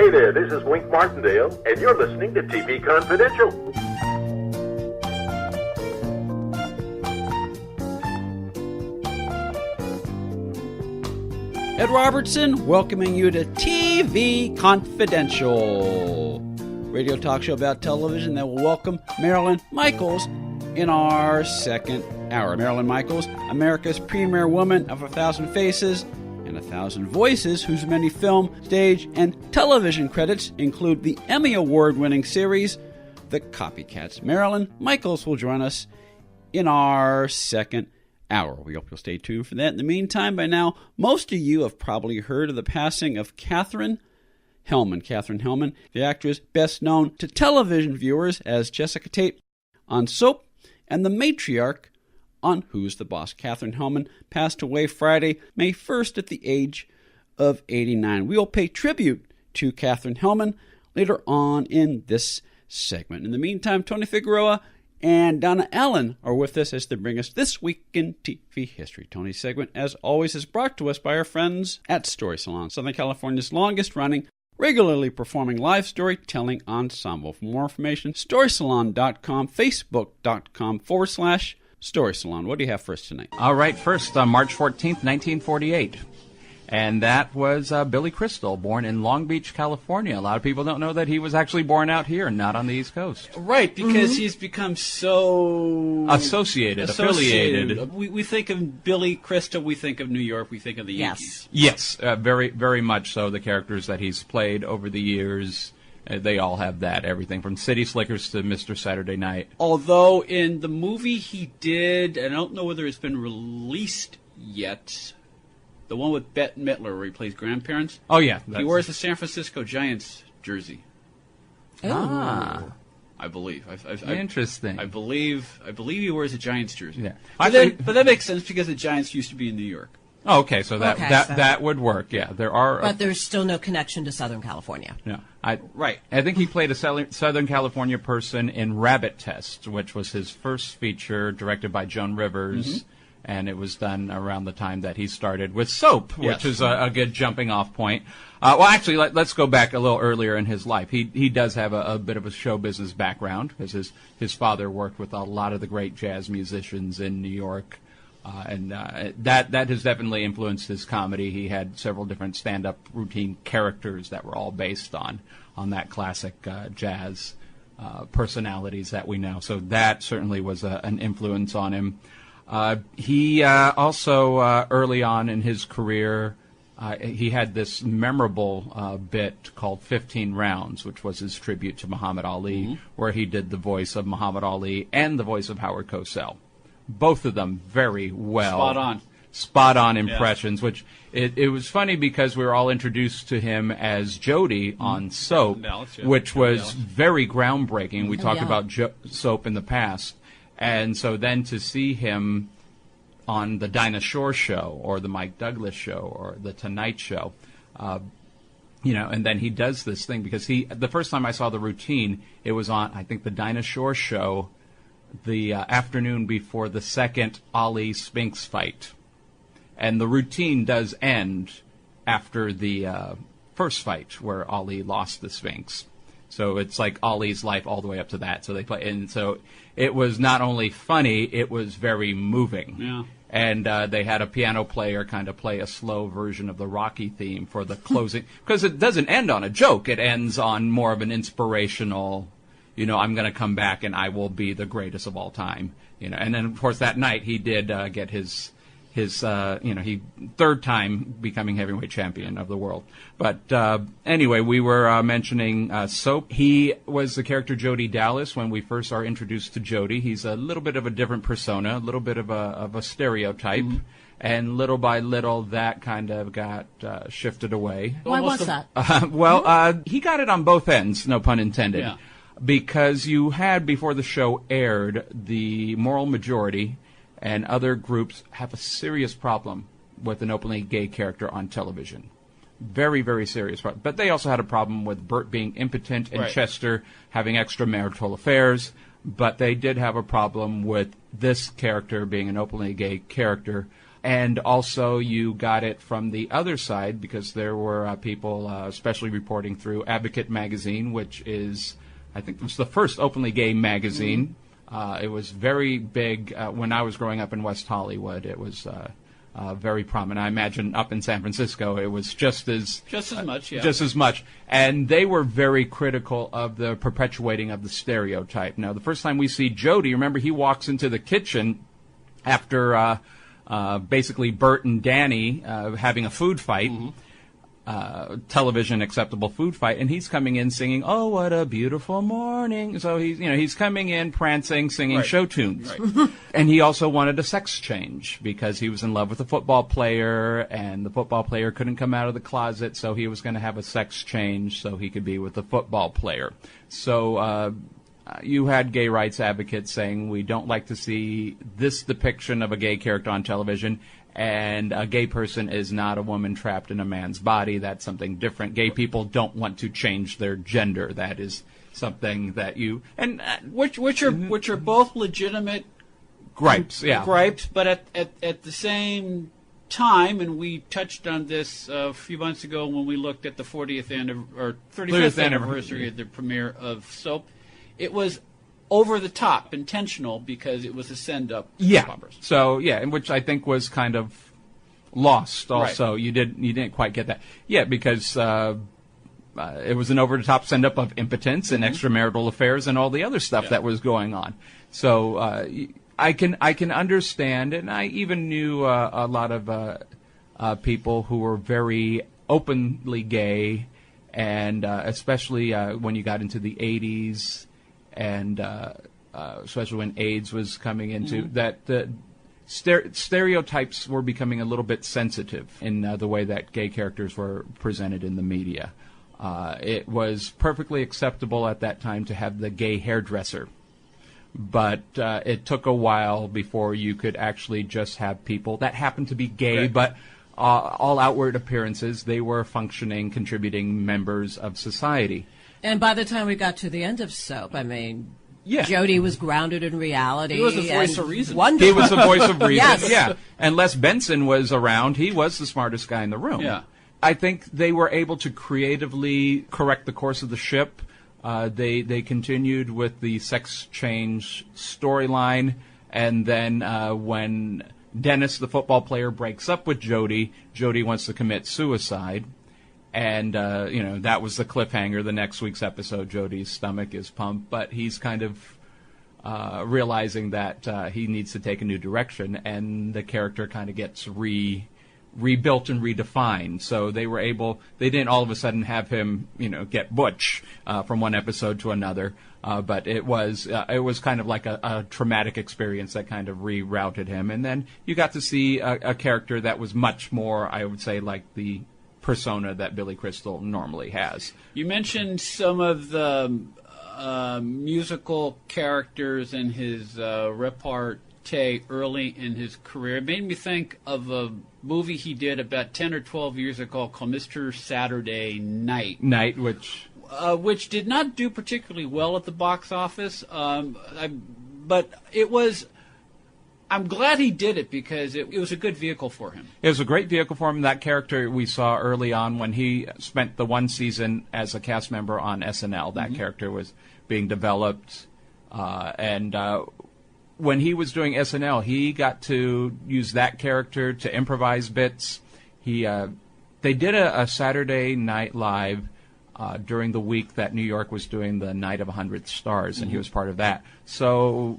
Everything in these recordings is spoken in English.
Hey there, this is Wink Martindale, and you're listening to TV Confidential. Ed Robertson, welcoming you to TV Confidential, radio talk show about television that will welcome Marilyn Michaels in our second hour. Marilyn Michaels, America's premier woman of 1,000 faces and 1,000 voices, whose many film, stage, and television credits include the Emmy Award-winning series, The Copycats. Marilyn Michaels will join us in our second hour. We hope you'll stay tuned for that. In the meantime, by now, most of you have probably heard of the passing of Katherine Helmond. Katherine Helmond, the actress best known to television viewers as Jessica Tate on Soap and the matriarch on Who's the Boss. Katherine Helmond passed away Friday, May 1st at the age of 89. We will pay tribute to Katherine Helmond later on in this segment. In the meantime, Tony Figueroa and Donna Allen are with us as they bring us This Week in TV History. Tony's segment, as always, is brought to us by our friends at Story Salon, Southern California's longest-running, regularly performing live storytelling ensemble. For more information, storysalon.com, facebook.com/Story Salon. What do you have for us tonight? All right, first, March 14th, 1948. And that was Billy Crystal, born in Long Beach, California. A lot of people don't know that he was actually born out here, not on the East Coast. Right, because he's become so... Affiliated. We think of Billy Crystal, we think of New York, we think of the Yankees. Yes, very, very much so. The characters that he's played over the years, they all have that. Everything from City Slickers to Mr. Saturday Night. Although in the movie he did, and I don't know whether it's been released yet... The one with Bette Midler where he plays grandparents. Oh, yeah. He wears the San Francisco Giants jersey. Ah. I believe. Interesting. I believe he wears a Giants jersey. Yeah. But that makes sense because the Giants used to be in New York. Oh, okay, so that would work, yeah. There are... But there's still no connection to Southern California. Yeah. Right. I think he played a Southern California person in Rabbit Test, which was his first feature, directed by Joan Rivers. Mm-hmm. And it was done around the time that he started with Soap, which is a good jumping-off point. Well, actually, let's go back a little earlier in his life. He does have a bit of a show business background, because his father worked with a lot of the great jazz musicians in New York, and that has definitely influenced his comedy. He had several different stand-up routine characters that were all based on that classic jazz personalities that we know. So that certainly was an influence on him. He also, early on in his career, he had this memorable bit called 15 Rounds, which was his tribute to Muhammad Ali, where he did the voice of Muhammad Ali and the voice of Howard Cosell. Both of them very well. Spot on impressions, which it was funny because we were all introduced to him as Jody on Soap, which was very groundbreaking. We talked about Soap in the past. And so then to see him on the Dinah Shore Show or the Mike Douglas Show or the Tonight Show, and then he does this thing because the first time I saw the routine, it was on, I think, the Dinah Shore Show the afternoon before the second Ali Spinks fight. And the routine does end after the first fight where Ali lost the Sphinx. So it's like Ali's life all the way up to that. So they play, and so it was not only funny, it was very moving. Yeah. And they had a piano player kind of play a slow version of the Rocky theme for the closing, because it doesn't end on a joke. It ends on more of an inspirational, I'm going to come back and I will be the greatest of all time. And then of course that night he did get his third time becoming heavyweight champion of the world. But anyway, we were mentioning Soap. He was the character Jody Dallas when we first are introduced to Jody. He's a little bit of a different persona, a little bit of a stereotype. Mm-hmm. And little by little, that kind of got shifted away. Why was that? He got it on both ends, no pun intended. Yeah. Because you had, before the show aired, the Moral Majority and other groups have a serious problem with an openly gay character on television. Very, very serious problem. But they also had a problem with Bert being impotent and Chester having extramarital affairs. But they did have a problem with this character being an openly gay character. And also you got it from the other side because there were people especially reporting through Advocate magazine, which is, I think it was the first openly gay magazine. It was very big when I was growing up in West Hollywood. It was very prominent. I imagine up in San Francisco it was just as much, yeah. Just as much. And they were very critical of the perpetuating of the stereotype. Now, the first time we see Jody, remember he walks into the kitchen after basically Bert and Danny having a food fight, television acceptable food fight, and he's coming in singing, "Oh, what a beautiful morning." So he's coming in prancing, singing show tunes. Right. And he also wanted a sex change because he was in love with a football player, and the football player couldn't come out of the closet, so he was going to have a sex change so he could be with the football player. So you had gay rights advocates saying we don't like to see this depiction of a gay character on television, and a gay person is not a woman trapped in a man's body. That's something different. Gay people don't want to change their gender. That is something that you and which are both legitimate gripes. Yeah, gripes, but at the same time, and we touched on this a few months ago when we looked at the 35th anniversary of the premiere of Soap. It was over the top, intentional, because it was a send-up. Yeah. So and which I think was kind of lost. Also, you didn't quite get that. Yeah, because it was an over-the-top send-up of impotence and extramarital affairs and all the other stuff that was going on. So I can understand, and I even knew a lot of people who were very openly gay, and especially when you got into the 80s. And especially when AIDS was coming into that, the stereotypes were becoming a little bit sensitive in the way that gay characters were presented in the media. It was perfectly acceptable at that time to have the gay hairdresser, but it took a while before you could actually just have people that happened to be gay, but all outward appearances, they were functioning, contributing members of society. And by the time we got to the end of Soap, I mean, Jody was grounded in reality. He was the voice of reason. He was the voice of reason, yes. Yeah. And Les Benson was around. He was the smartest guy in the room. Yeah. I think they were able to creatively correct the course of the ship. They continued with the sex change storyline, and then when Dennis, the football player, breaks up with Jody, Jody wants to commit suicide. And, that was the cliffhanger. The next week's episode, Jody's stomach is pumped, but he's kind of realizing that he needs to take a new direction, and the character kind of gets rebuilt and redefined. So they didn't all of a sudden have him, get butch from one episode to another, but it was kind of like a traumatic experience that kind of rerouted him. And then you got to see a character that was much more, I would say, like the persona that Billy Crystal normally has. You mentioned some of the musical characters in his repartee early in his career. It made me think of a movie he did about 10 or 12 years ago called Mr. Saturday Night. Which did not do particularly well at the box office, but it was... I'm glad he did it because it was a good vehicle for him. It was a great vehicle for him. That character we saw early on when he spent the one season as a cast member on SNL. That character was being developed. And when he was doing SNL, he got to use that character to improvise bits. They did a Saturday Night Live during the week that New York was doing the Night of 100 Stars, and he was part of that. So...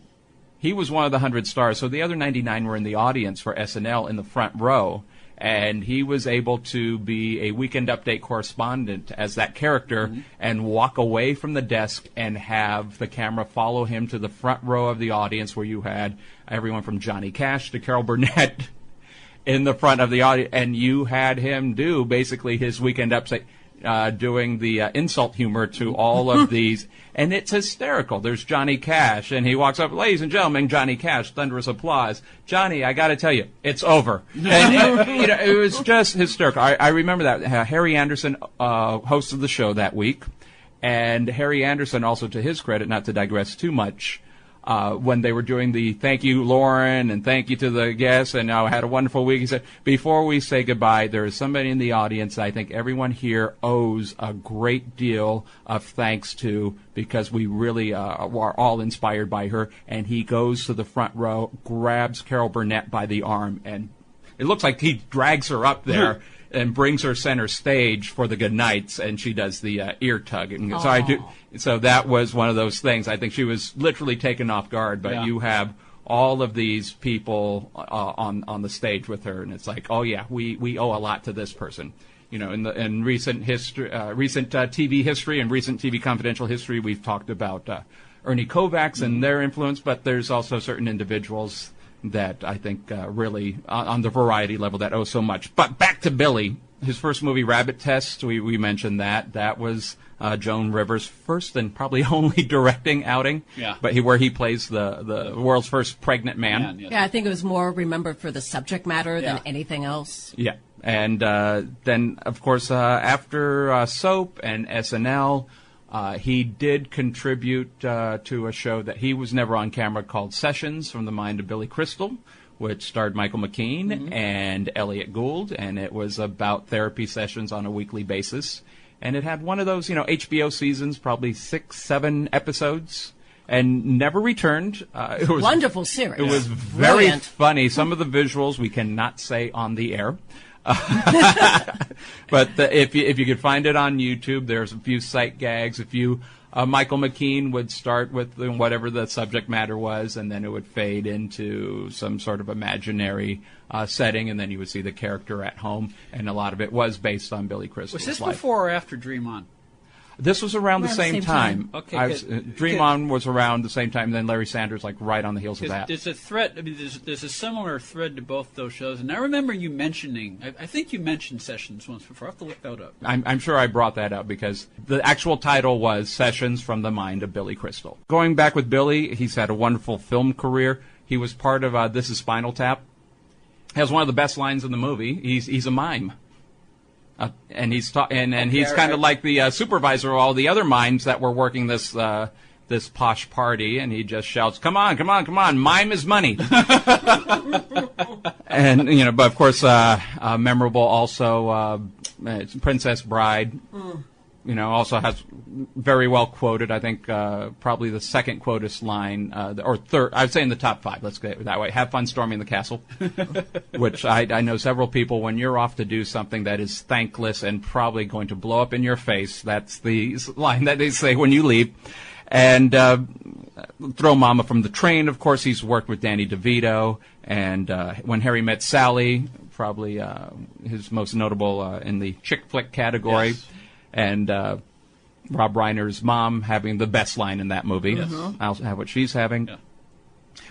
he was one of the 100 stars, so the other 99 were in the audience for SNL in the front row, and he was able to be a Weekend Update correspondent as that character and walk away from the desk and have the camera follow him to the front row of the audience where you had everyone from Johnny Cash to Carol Burnett in the front of the audience, and you had him do basically his Weekend Update, doing the insult humor to all of these, and it's hysterical. There's Johnny Cash, and he walks up, "Ladies and gentlemen, Johnny Cash," thunderous applause. "Johnny, I got to tell you, it's over." And it was just hysterical. I remember that. Harry Anderson hosted the show that week, and Harry Anderson, also to his credit, not to digress too much, when they were doing the thank you, Lauren, and thank you to the guests, and I had a wonderful week. He said, before we say goodbye, there is somebody in the audience I think everyone here owes a great deal of thanks to, because we really are all inspired by her. And he goes to the front row, grabs Carol Burnett by the arm, and it looks like he drags her up there and brings her center stage for the good nights, and she does the ear tug. And so that was one of those things. I think she was literally taken off guard, but you have all of these people on the stage with her, and it's like, oh yeah, we owe a lot to this person. You know, in recent history, recent TV history and recent TV Confidential history, we've talked about Ernie Kovacs and their influence, but there's also certain individuals that I think really, on the variety level, that owe so much. But back to Billy. His first movie, Rabbit Test, we mentioned that. That was Joan Rivers' first and probably only directing outing. Yeah. But where he plays the world's first pregnant man. Yeah, I think it was more remembered for the subject matter than anything else. Yeah. And then, of course, after Soap and SNL, he did contribute to a show that he was never on camera called Sessions from the Mind of Billy Crystal, which starred Michael McKean and Elliot Gould, and it was about therapy sessions on a weekly basis. And it had one of those, HBO seasons, probably 6-7 episodes, and never returned. It was wonderful series. It was very funny. Some of the visuals we cannot say on the air. But if you could find it on YouTube, there's a few sight gags. Michael McKean would start with whatever the subject matter was, and then it would fade into some sort of imaginary setting, and then you would see the character at home, and a lot of it was based on Billy Crystal's life. Was this life. before or after Dream On? This was around the same time. Okay, Dream On was around the same time, and then Larry Sanders, right on the heels of that. There's a thread. I mean, there's a similar thread to both those shows, and I remember you mentioning. I think you mentioned Sessions once before. I have to look that up. I'm sure I brought that up because the actual title was Sessions from the Mind of Billy Crystal. Going back with Billy, he's had a wonderful film career. He was part of This Is Spinal Tap. Has one of the best lines in the movie. He's a mime. And he's he's kind of like the supervisor of all the other mimes that were working this posh party, and he just shouts, "Come on, come on, come on! Mime is money." And but of course, memorable also, Princess Bride. Also has very well quoted. I think probably the second quotest line, or third. I'd say in the top 5. Let's get it that way. Have fun storming the castle, which I know several people. When you're off to do something that is thankless and probably going to blow up in your face, that's the line that they say when you leave. And Throw Mama from the Train. Of course, he's worked with Danny DeVito, and When Harry Met Sally, probably his most notable in the chick flick category. Yes. And Rob Reiner's mom having the best line in that movie. Yes. I'll have what she's having,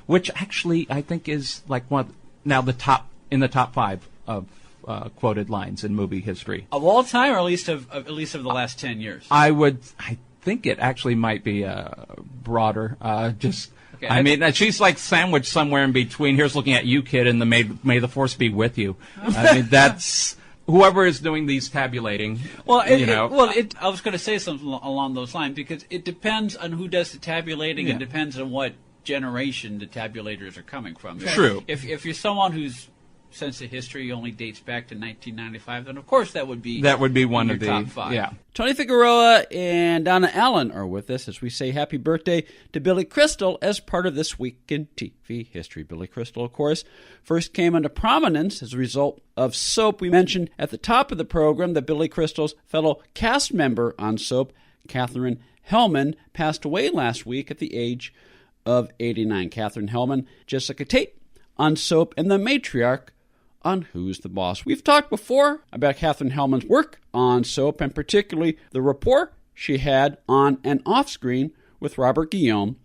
which actually I think is now the top 5 of quoted lines in movie history of all time, or at least of the last 10 years. I think it actually might be broader. Okay, I mean, she's sandwiched somewhere in between. Here's looking at you, kid, and the May the Force be with you. I mean, that's. Whoever is doing these tabulating, I was going to say something along those lines, because it depends on who does the tabulating and depends on what generation the tabulators are coming from. True. If you're someone whose sense of history only dates back to 1995, then of course that would be one of the top 5. Yeah. Tony Figueroa and Donna Allen are with us as we say happy birthday to Billy Crystal as part of This Week in TV History. Billy Crystal, of course, first came into prominence as a result of Soap. We mentioned at the top of the program that Billy Crystal's fellow cast member on Soap, Katherine Helmond, passed away last week at the age of 89. Katherine Helmond, Jessica Tate on Soap, and the matriarch on Who's the Boss. We've talked before about Katherine Helmond's work on Soap, and particularly the rapport she had on and off screen with Robert Guillaume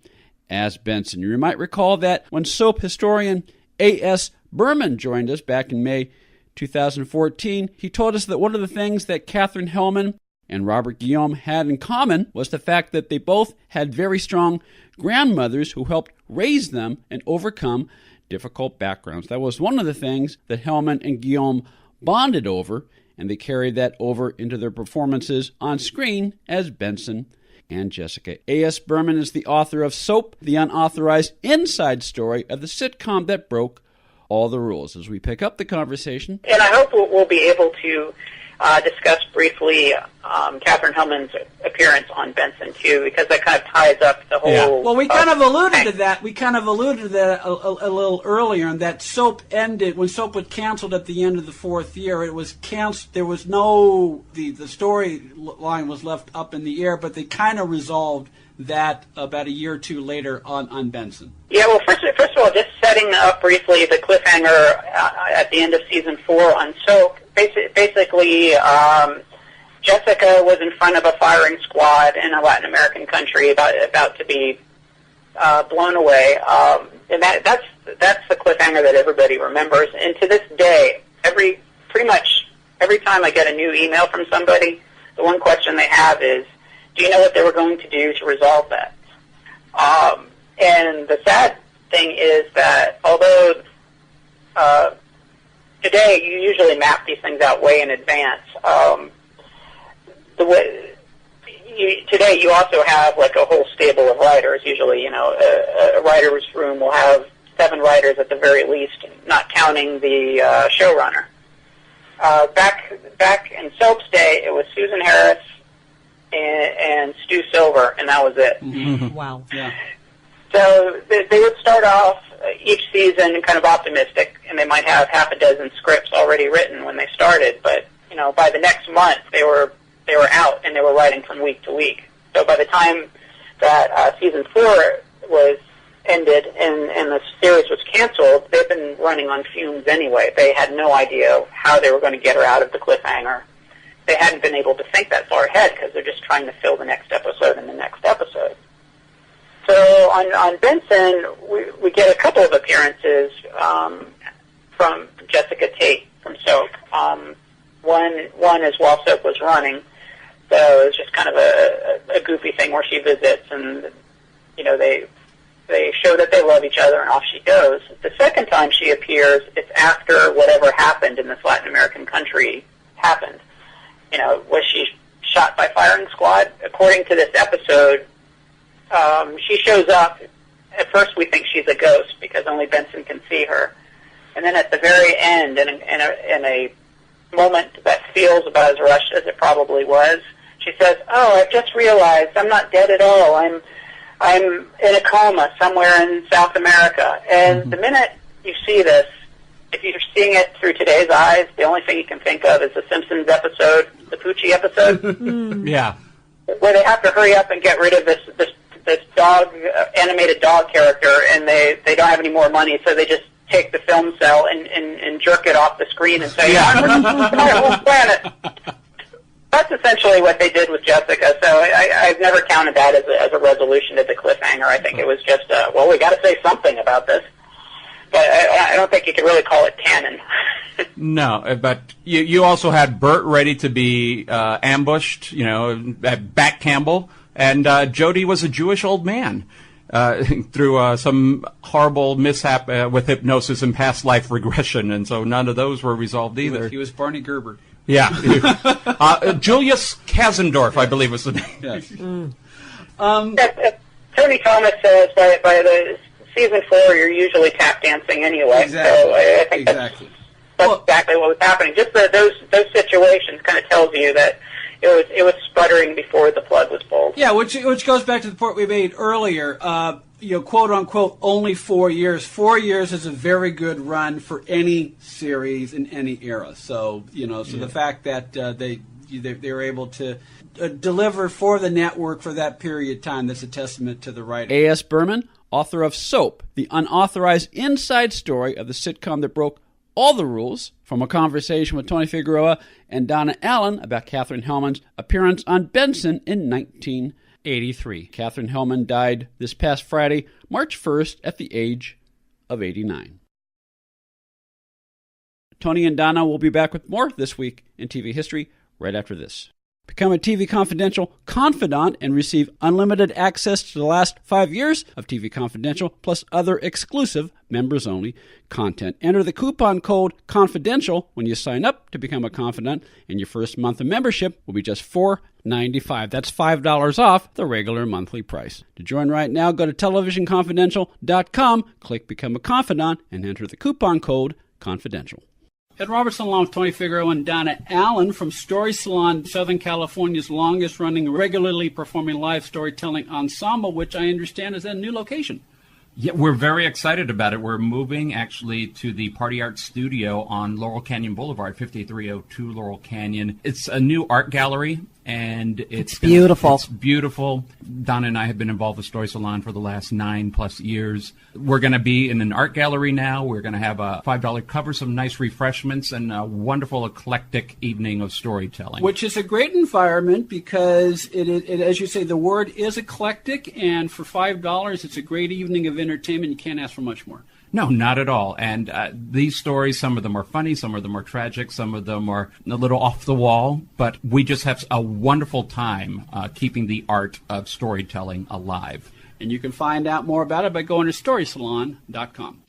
as Benson. You might recall that when Soap historian A.S. Berman joined us back in May 2014, he told us that one of the things that Katherine Helmond and Robert Guillaume had in common was the fact that they both had very strong grandmothers who helped raise them and overcome difficult backgrounds. That was one of the things that Helmond and Guillaume bonded over, and they carried that over into their performances on screen as Benson, and Jessica. A.S. Berman is the author of Soap, the Unauthorized Inside Story of the Sitcom that Broke All the Rules. As we pick up the conversation. And I hope we'll be able to discuss briefly Katherine Helmond's appearance on Benson, too, because that kind of ties up the whole... Yeah. Well, we kind of alluded to that. We kind of alluded to that a little earlier, and that Soap ended, when Soap was canceled at the end of the fourth year, it was canceled. There was no... The storyline was left up in the air, but they kind of resolved that about a year or two later on Benson. Yeah, well, first of all, just setting up briefly the cliffhanger at the end of season 4 on Soap. Basically, Jessica was in front of a firing squad in a Latin American country about to be blown away, and that's the cliffhanger that everybody remembers. And to this day, pretty much every time I get a new email from somebody, the one question they have is, do you know what they were going to do to resolve that? And the sad thing is that although today you usually map these things out way in advance, today you also have like a whole stable of writers. Usually, a writer's room will have 7 writers at the very least, not counting the showrunner. Back in Soap's day, it was Susan Harris and Stu Silver, and that was it. Mm-hmm. Wow. Yeah. So they would start off each season kind of optimistic, and they might have half a dozen scripts already written when they started. But by the next month, they were out and they were writing from week to week. So by the time that season 4 was ended and the series was canceled, they've been running on fumes anyway. They had no idea how they were going to get her out of the cliffhanger. They hadn't been able to think that far ahead because they're just trying to fill the next episode and the next episode. So on Benson, we get a couple of appearances from Jessica Tate from Soap. One is while Soap was running, so it was just kind of a goofy thing where she visits and they show that they love each other and off she goes. The second time she appears, it's after whatever happened in this Latin American country happened. Was she shot by firing squad? According to this episode, she shows up. At first we think she's a ghost because only Benson can see her. And then at the very end, in a moment that feels about as rushed as it probably was, she says, "Oh, I've just realized I'm not dead at all. I'm in a coma somewhere in South America." And the minute you see this, if you're seeing it through today's eyes, the only thing you can think of is the Simpsons episode, the Poochie episode. Yeah. Where they have to hurry up and get rid of this dog, animated dog character, and they don't have any more money, so they just take the film cell and jerk it off the screen and say, "I'm going to my whole planet." That's essentially what they did with Jessica, so I've never counted that as a resolution to the cliffhanger. I think it was just, we got to say something about this. But I don't think you could really call it canon. No, but you also had Bert ready to be ambushed, at Back Campbell, and Jody was a Jewish old man through some horrible mishap with hypnosis and past life regression, and so none of those were resolved either. He was Barney Gerber. Yeah. Julius Kasendorf, I believe was the name. Yes. Tony Thomas says by the season 4, you're usually tap dancing anyway. Exactly. So I think that's exactly what was happening. Just those situations kind of tells you that it was sputtering before the plug was pulled. Yeah, which goes back to the point we made earlier. Quote unquote, only 4 years. 4 years is a very good run for any series in any era. So the fact that they were able to deliver for the network for that period of time, that's a testament to the writing. A.S. Berman, author of Soap, the Unauthorized Inside Story of the Sitcom that Broke All the Rules, from a conversation with Tony Figueroa and Donna Allen about Katherine Helmond's appearance on Benson in 1983. Katherine Helmond died this past Friday, March 1st, at the age of 89. Tony and Donna will be back with more this week in TV history right after this. Become a TV Confidential confidant and receive unlimited access to the last 5 years of TV Confidential, plus other exclusive members-only content. Enter the coupon code CONFIDENTIAL when you sign up to become a confidant, and your first month of membership will be just $4 $5.95. That's $5 off the regular monthly price. To join right now, go to televisionconfidential.com, click Become a Confidant, and enter the coupon code CONFIDENTIAL. Ed Robertson along with Tony Figueroa and Donna Allen from Story Salon, Southern California's longest-running, regularly performing live storytelling ensemble, which I understand is at a new location. Yeah, we're very excited about it. We're moving actually to the Party Art Studio on Laurel Canyon Boulevard, 5302 Laurel Canyon. It's a new art gallery, and it's beautiful. It's beautiful. Donna and I have been involved with Story Salon for the last 9+ years. We're going to be in an art gallery now. We're going to have a $5 cover, some nice refreshments, and a wonderful eclectic evening of storytelling. Which is a great environment because, it as you say, the word is eclectic, and for $5, it's a great evening of entertainment. You can't ask for much more. No, not at all. And these stories, some of them are funny, some of them are tragic, some of them are a little off the wall, but we just have a wonderful time keeping the art of storytelling alive. And you can find out more about it by going to storysalon.com.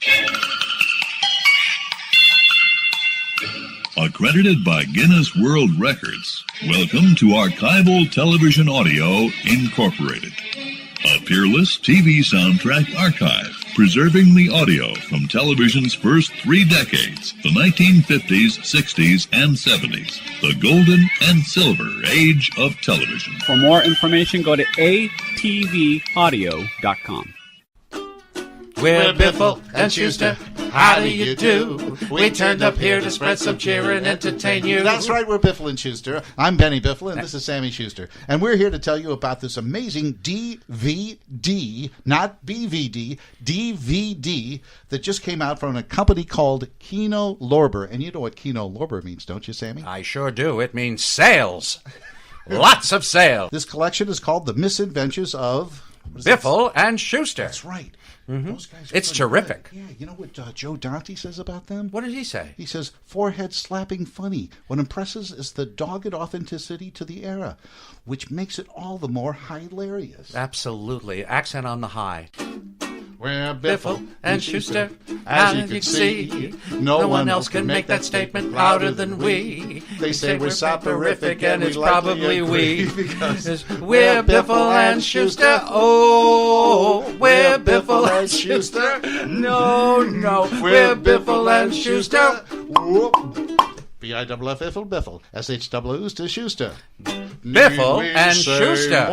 Accredited by Guinness World Records, welcome to Archival Television Audio Incorporated, a peerless TV soundtrack archive, preserving the audio from television's first 3 decades, the 1950s, 60s, and 70s, the golden and silver age of television. For more information, go to atvaudio.com. We're Biffle and Schuster. How do you do? We turned up here to spread some cheer and entertain you. That's right, we're Biffle and Schuster. I'm Benny Biffle, and this is Sammy Schuster. And we're here to tell you about this amazing DVD, not BVD, DVD, that just came out from a company called Kino Lorber. And you know what Kino Lorber means, don't you, Sammy? I sure do. It means sales. Lots of sales. This collection is called The Misadventures of Biffle and Schuster. That's right. Mm-hmm. Those guys are it's pretty terrific. good. Yeah, you know what Joe Dante says about them? What did he say? He says, forehead slapping funny. What impresses is the dogged authenticity to the era, which makes it all the more hilarious. Absolutely. Accent on the high. We're Biffle and Schuster, as you can see. No one else can make that statement louder than we. They say we're soporific, and it's we like probably to we. agree because we're Biffle and Schuster. Oh, we're Biffle and Schuster. No, we're Biffle and Schuster. B-I-F-F-Biffle, Biffle. S-H-W-S to Schuster. Biffle and Schuster.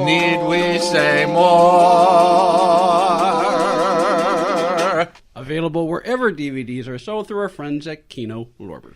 Need we say more? Available wherever DVDs are sold through our friends at Kino Lorber.